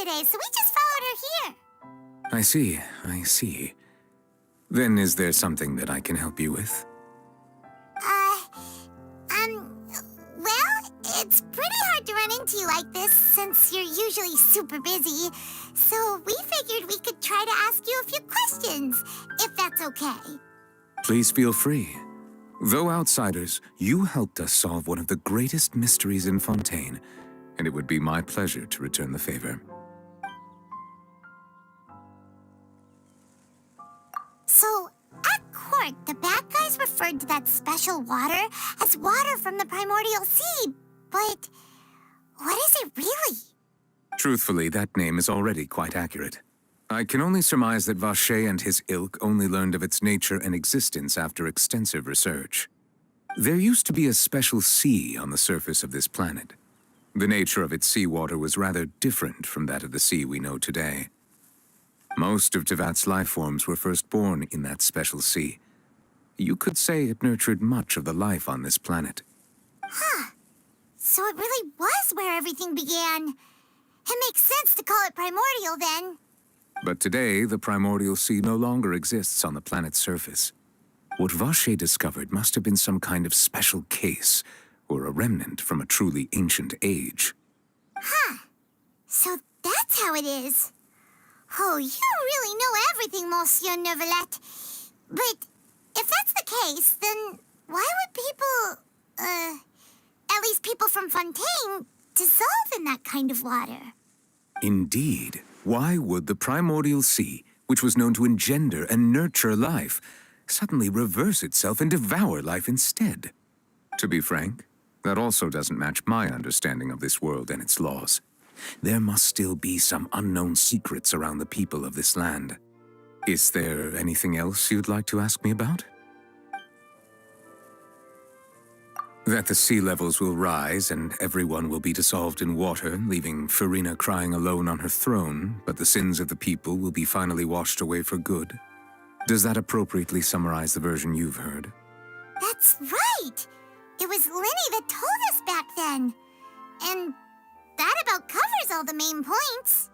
today, so we just followed her here. I see. Then is there something that I can help you with? Well, it's pretty hard to run into you like this since you're usually super busy. So we figured we could try to ask you a few questions, if that's okay. Please feel free. Though outsiders, you helped us solve one of the greatest mysteries in Fontaine, and it would be my pleasure to return the favor. So, at court, the bad guys referred to that special water as water from the primordial sea, but what is it really? Truthfully, that name is already quite accurate. I can only surmise that Vacher and his ilk only learned of its nature and existence after extensive research. There used to be a special sea on the surface of this planet. The nature of its seawater was rather different from that of the sea we know today. Most of Tevat's life forms were first born in that special sea. You could say it nurtured much of the life on this planet. Huh. So it really was where everything began. It makes sense to call it primordial then. But today, the primordial sea no longer exists on the planet's surface. What Vacher discovered must have been some kind of special case, or a remnant from a truly ancient age. Huh. So that's how it is. Oh, you really know everything, Monsieur Neuvillette. But if that's the case, then why would people, at least people from Fontaine, dissolve in that kind of water? Indeed. Why would the primordial sea, which was known to engender and nurture life, suddenly reverse itself and devour life instead? To be frank, that also doesn't match my understanding of this world and its laws. There must still be some unknown secrets around the people of this land. Is there anything else you'd like to ask me about? That the sea levels will rise and everyone will be dissolved in water, leaving Farina crying alone on her throne, but the sins of the people will be finally washed away for good. Does that appropriately summarize the version you've heard? That's right! It was Linny that told us back then. And that about covers all the main points.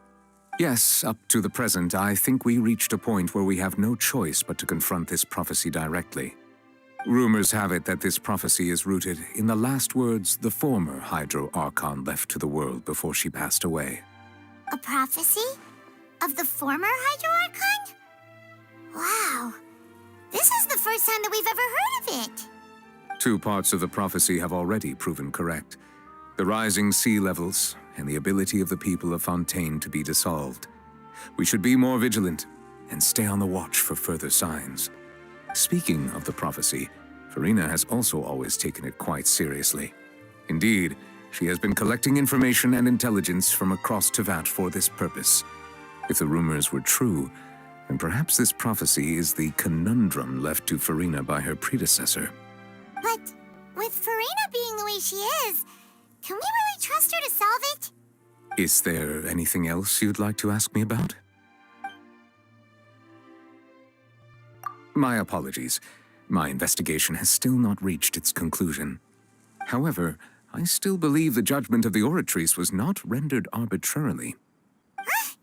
Yes, up to the present, I think we reached a point where we have no choice but to confront this prophecy directly. Rumors have it that this prophecy is rooted in the last words the former Hydro Archon left to the world before she passed away. A prophecy? Of the former Hydro Archon? Wow. This is the first time that we've ever heard of it. Two parts of the prophecy have already proven correct. The rising sea levels and the ability of the people of Fontaine to be dissolved. We should be more vigilant and stay on the watch for further signs. Speaking of the prophecy, Farina has also always taken it quite seriously. Indeed, she has been collecting information and intelligence from across Tevat for this purpose. If the rumors were true, then perhaps this prophecy is the conundrum left to Farina by her predecessor. But with Farina being the way she is, can we really trust her to solve it? Is there anything else you'd like to ask me about? My apologies. My investigation has still not reached its conclusion. However, I still believe the judgment of the Oratrice was not rendered arbitrarily. Huh?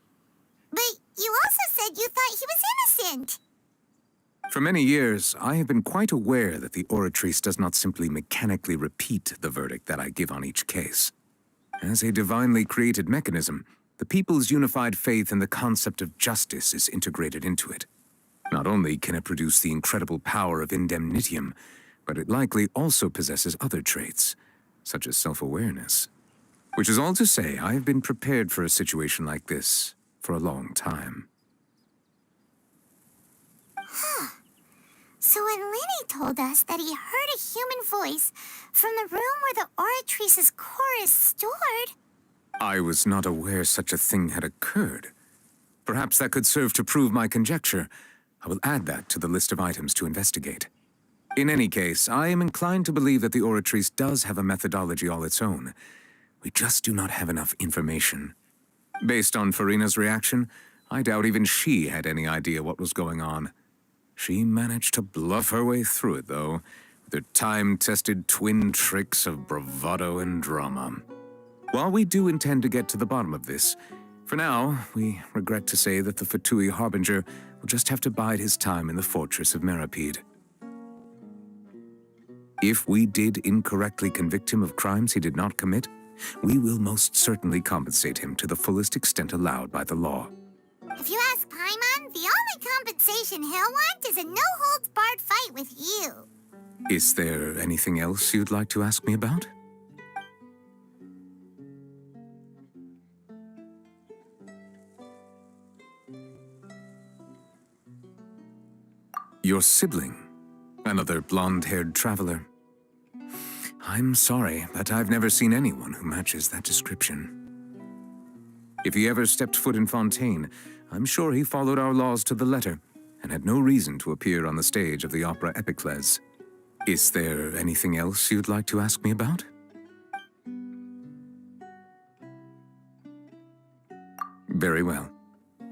But you also said you thought he was innocent. For many years, I have been quite aware that the Oratrice does not simply mechanically repeat the verdict that I give on each case. As a divinely created mechanism, the people's unified faith in the concept of justice is integrated into it. Not only can it produce the incredible power of indemnitium, but it likely also possesses other traits, such as self-awareness. Which is all to say, I have been prepared for a situation like this for a long time. Huh. So when Linny told us that he heard a human voice from the room where the Oratrice's core is stored... I was not aware such a thing had occurred. Perhaps that could serve to prove my conjecture. I will add that to the list of items to investigate. In any case, I am inclined to believe that the Oratrice does have a methodology all its own. We just do not have enough information. Based on Farina's reaction, I doubt even she had any idea what was going on. She managed to bluff her way through it, though, with her time-tested twin tricks of bravado and drama. While we do intend to get to the bottom of this, For now, we regret to say that the Fatui Harbinger will just have to bide his time in the fortress of Meripede. If we did incorrectly convict him of crimes he did not commit, we will most certainly compensate him to the fullest extent allowed by the law. If you ask Paimon, the only compensation he'll want is a no-holds-barred fight with you. Is there anything else you'd like to ask me about? Your sibling, another blonde-haired traveler. I'm sorry, but I've never seen anyone who matches that description. If he ever stepped foot in Fontaine, I'm sure he followed our laws to the letter and had no reason to appear on the stage of the opera Epicles. Is there anything else you'd like to ask me about? Very well.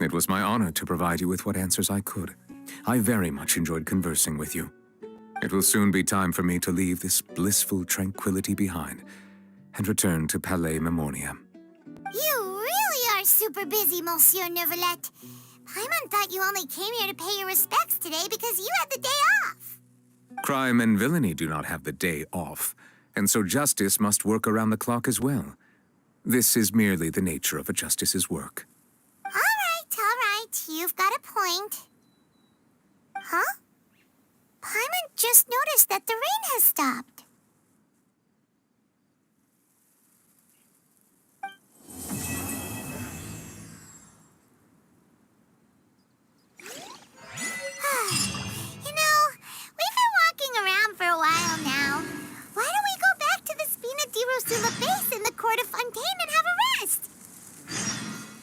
It was my honor to provide you with what answers I could. I very much enjoyed conversing with you. It will soon be time for me to leave this blissful tranquility behind and return to Palais Memoria. You really are super busy, Monsieur Neuvillette. Paimon thought you only came here to pay your respects today because you had the day off. Crime and villainy do not have the day off, and so justice must work around the clock as well. This is merely the nature of a justice's work. All right. You've got a point. Huh? Paimon just noticed that the rain has stopped. You know, we've been walking around for a while now. Why don't we go back to the Spina di Rosula base in the court of Fontaine and have a rest?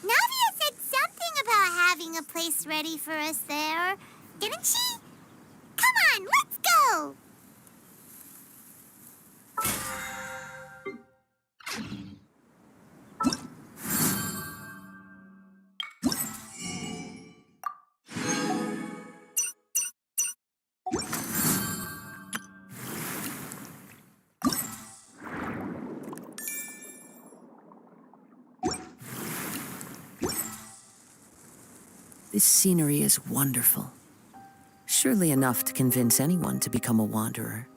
Nadia said something about having a place ready for us there, didn't she? Come on, let's go! This scenery is wonderful. Surely enough to convince anyone to become a wanderer.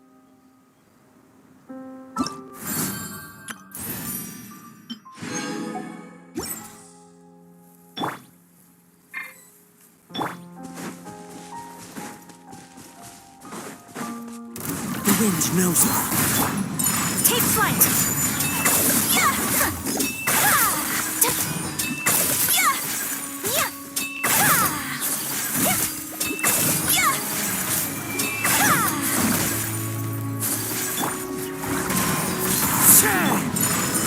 The wind knows it. Take flight!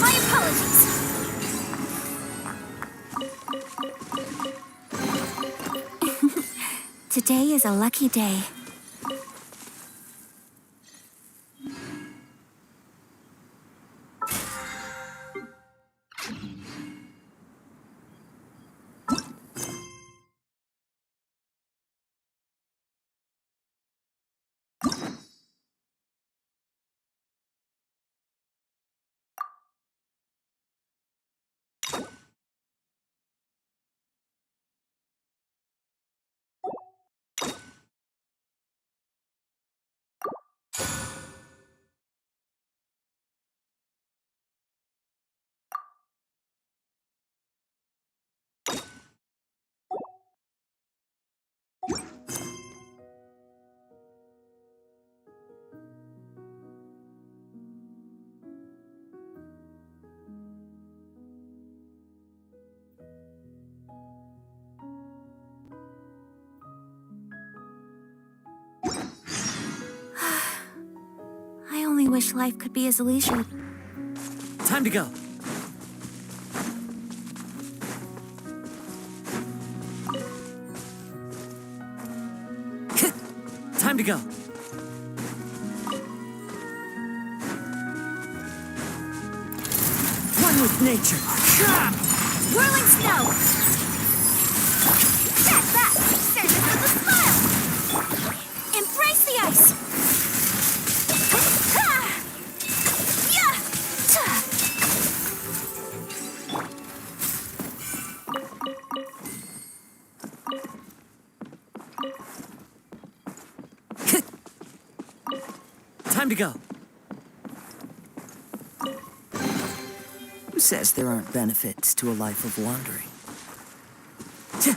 My apologies. Today is a lucky day. I only wish life could be as leisurely. Time to go. Time to go. One with nature. Whirling snow! That surges with a smile! Embrace the ice! to go. Who says there aren't benefits to a life of wandering? Tch.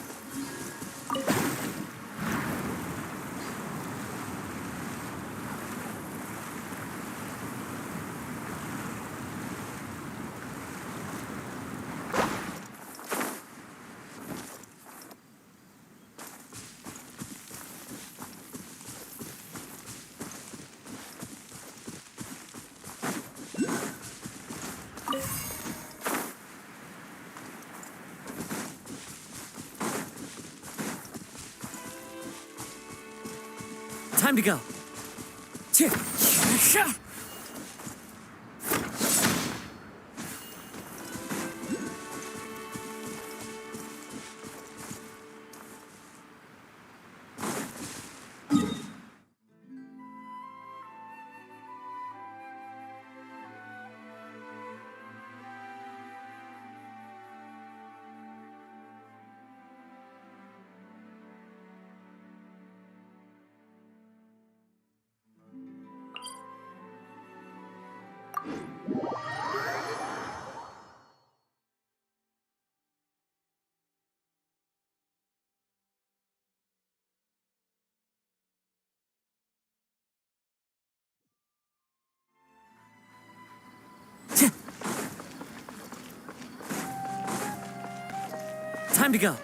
Time to go. Tch. Time to go.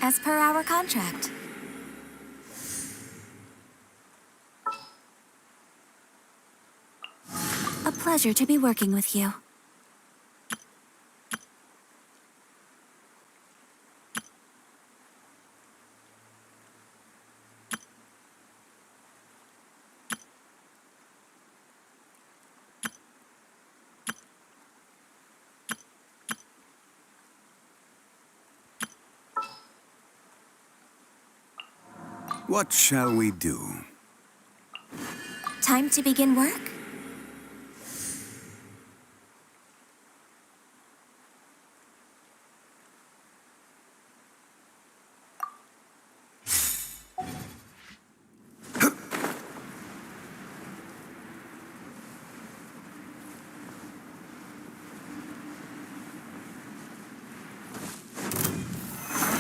As per our contract. A pleasure to be working with you. What shall we do? Time to begin work?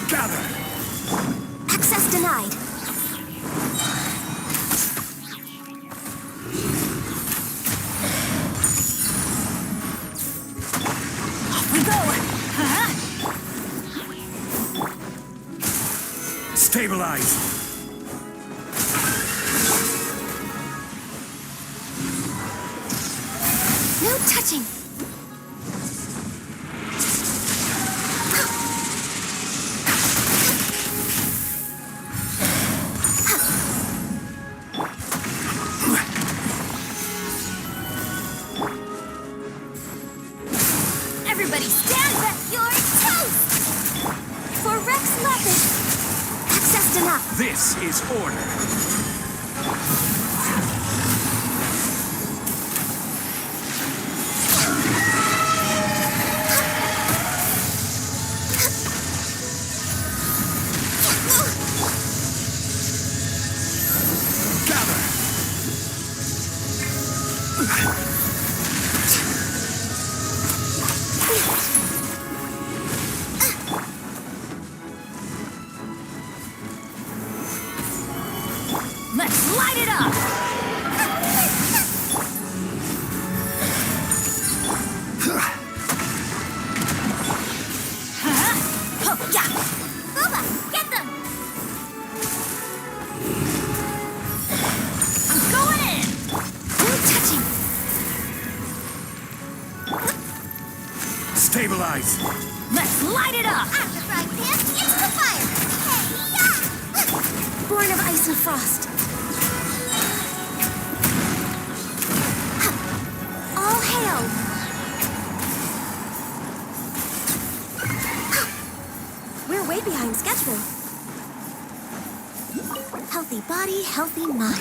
Gather! Access denied. Off we go! Stabilize! No touching! Everybody stand back! You're toast! For Rex Lapis! Access denied! This is order! Gather! Let's light it up! Yeah! Boba, get them! I'm going in! No touching! Stabilize! Let's light it up! Out the frying pan, into the fire! Hey-ya! Born of ice and frost. All hail! We're way behind schedule. Healthy body, healthy mind.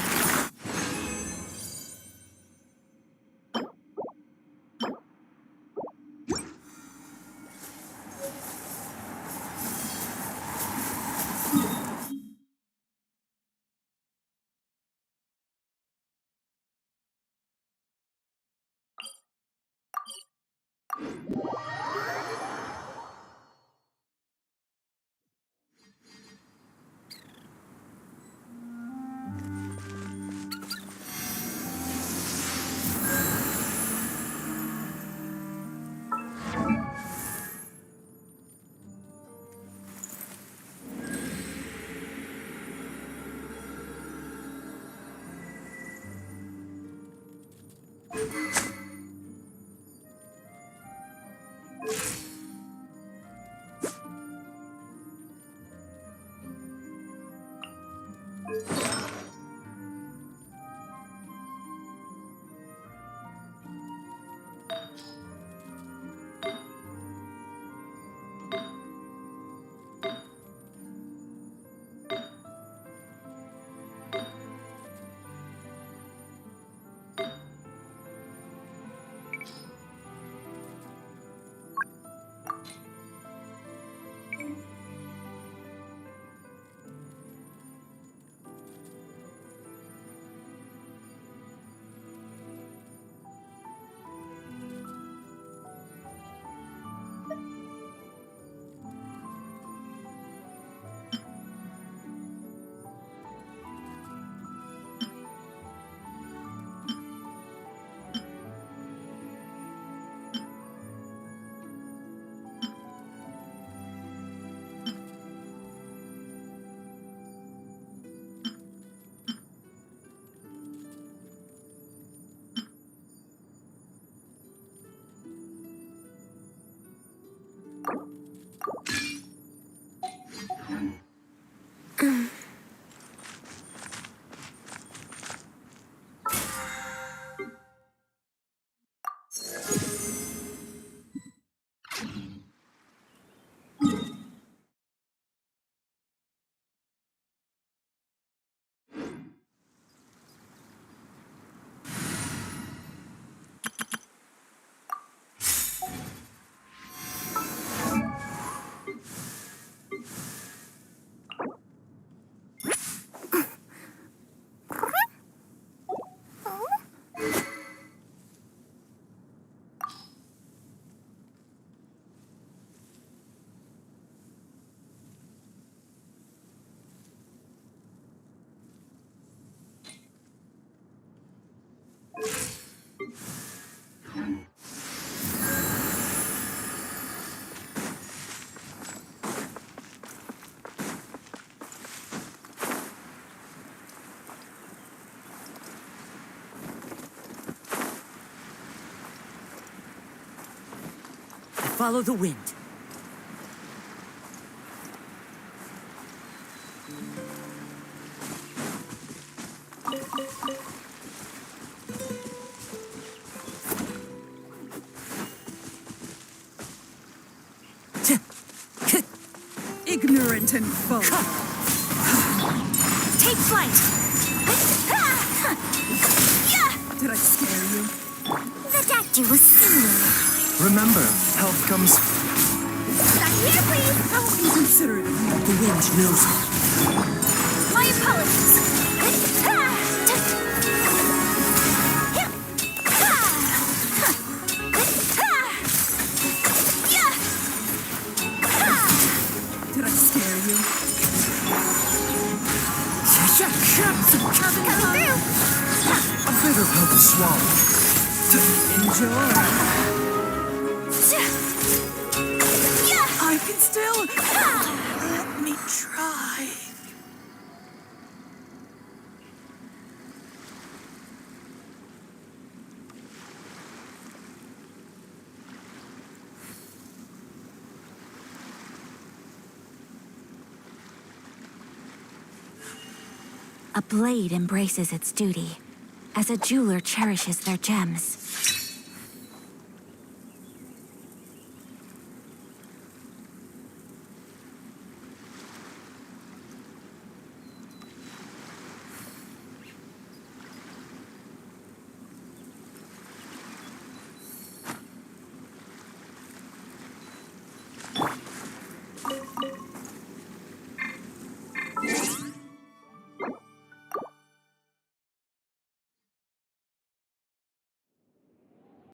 Follow the wind. Ignorant and false. Take flight! Did I scare you? That actor was singing. Remember, health comes... Back here, please! How inconsiderate of you. The wind knows it. My apologies. Did I scare you? Coming through! A bit of help to swallow. Enjoy. Yeah! I can still... Let me try. A blade embraces its duty, as a jeweler cherishes their gems.